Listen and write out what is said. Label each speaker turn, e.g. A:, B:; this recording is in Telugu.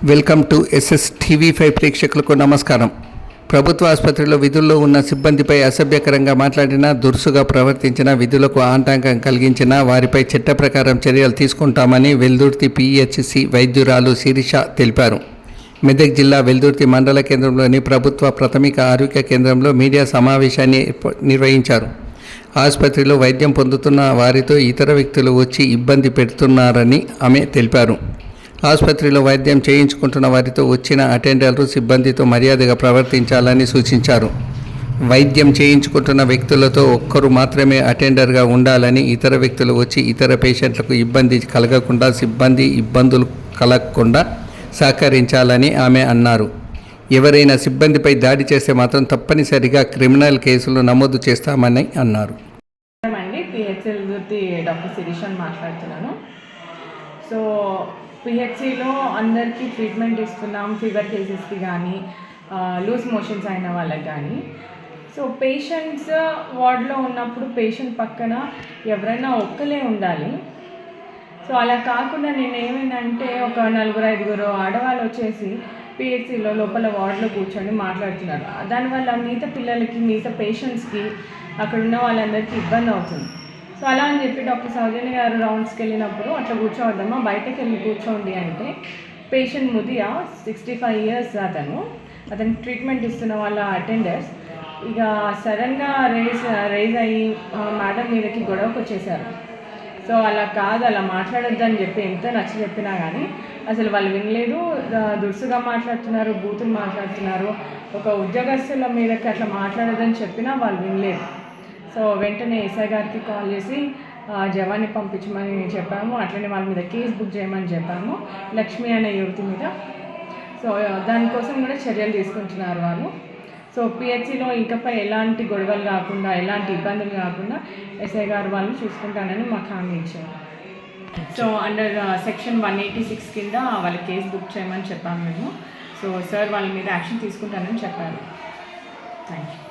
A: వెల్కమ్ టు SSTV5 ప్రేక్షకులకు నమస్కారం. ప్రభుత్వ ఆసుపత్రిలో విధుల్లో ఉన్న సిబ్బందిపై అసభ్యకరంగా మాట్లాడినా, దురుసుగా ప్రవర్తించిన, విధులకు ఆటంకం కలిగించిన వారిపై చట్ట ప్రకారం చర్యలు తీసుకుంటామని వెల్దుర్తి PHC వైద్యురాలు శిరీష తెలిపారు. మెదక్ జిల్లా వెల్దుర్తి మండల కేంద్రంలోని ప్రభుత్వ ప్రాథమిక ఆరోగ్య కేంద్రంలో మీడియా సమావేశాన్ని నిర్వహించారు. ఆసుపత్రిలో వైద్యం పొందుతున్న వారితో ఇతర వ్యక్తులు వచ్చి ఇబ్బంది పెడుతున్నారని ఆమె తెలిపారు. ఆసుపత్రిలో వైద్యం చేయించుకుంటున్న వారితో వచ్చిన అటెండర్లు సిబ్బందితో మర్యాదగా ప్రవర్తించాలని సూచించారు. వైద్యం చేయించుకుంటున్న వ్యక్తులతో ఒక్కరు మాత్రమే అటెండర్గా ఉండాలని, ఇతర వ్యక్తులు వచ్చి ఇతర పేషెంట్లకు ఇబ్బంది కలగకుండా, సిబ్బంది ఇబ్బందులు కలగకుండా సహకరించాలని ఆమె అన్నారు. ఎవరైనా సిబ్బందిపై దాడి చేస్తే మాత్రం తప్పనిసరిగా క్రిమినల్ కేసులు నమోదు చేస్తామని అన్నారు.
B: డాక్టర్ శిరీష మాట్లాడుతున్నాను. సో పిహెచ్సిలో అందరికీ ట్రీట్మెంట్ ఇస్తున్నాం, ఫీవర్ కేసెస్కి కానీ, లూజ్ మోషన్స్ అయిన వాళ్ళకి కానీ. సో పేషెంట్స్ వార్డులో ఉన్నప్పుడు పేషెంట్ పక్కన ఎవరైనా ఒక్కలే ఉండాలి. సో అలా కాకుండా నేను ఏమైందంటే ఒక 4-5 ఆడవాళ్ళు వచ్చేసి పిహెచ్సిలో లోపల వార్డులో కూర్చొని మాట్లాడుతున్నారు. దానివల్ల మిగతా పిల్లలకి, మిగతా పేషెంట్స్కి, అక్కడ ఉన్న వాళ్ళందరికీ ఇబ్బంది అవుతుంది. సో అలా అని చెప్పి డాక్టర్ సౌజన్య గారు రౌండ్స్కి వెళ్ళినప్పుడు అట్లా కూర్చోవద్దమ్మా, బయటకు వెళ్ళి కూర్చోండి అంటే, పేషెంట్ ముదియా 65 years అతను ట్రీట్మెంట్ ఇస్తున్న వాళ్ళ అటెండర్స్ ఇక సడన్గా రైజ్ అయ్యి మేడం మీదకి గొడవకు వచ్చేసారు. సో అలా కాదు, అలా మాట్లాడొద్దని చెప్పి ఎంత నచ్చ చెప్పినా కానీ అసలు వాళ్ళు వినలేదు. దురుసుగా మాట్లాడుతున్నారు, బూతులు మాట్లాడుతున్నారు. ఒక ఉద్యోగస్తుల మీదకి అట్లా మాట్లాడొద్దని చెప్పినా వాళ్ళు వినలేదు. సో వెంటనే ఎస్ఐ గారికి కాల్ చేసి జవాన్ని పంపించమని చెప్పాము. అట్లనే వాళ్ళ మీద కేసు బుక్ చేయమని చెప్పాము, లక్ష్మి అనే యువతి మీద. సో దానికోసం కూడా చర్యలు తీసుకుంటున్నారు వాళ్ళు. సో పిహెచ్సిలో ఇంకపై ఎలాంటి గొడవలు కాకుండా, ఎలాంటి ఇబ్బందులు కాకుండా ఎస్ఐ గారు వాళ్ళు చూసుకుంటానని మాకు హామీ ఇచ్చారు. సో అండర్ సెక్షన్ 186 కింద వాళ్ళ కేసు బుక్ చేయమని చెప్పాము మేము. సో సార్ వాళ్ళ మీద యాక్షన్ తీసుకుంటానని చెప్పారు. Thank you.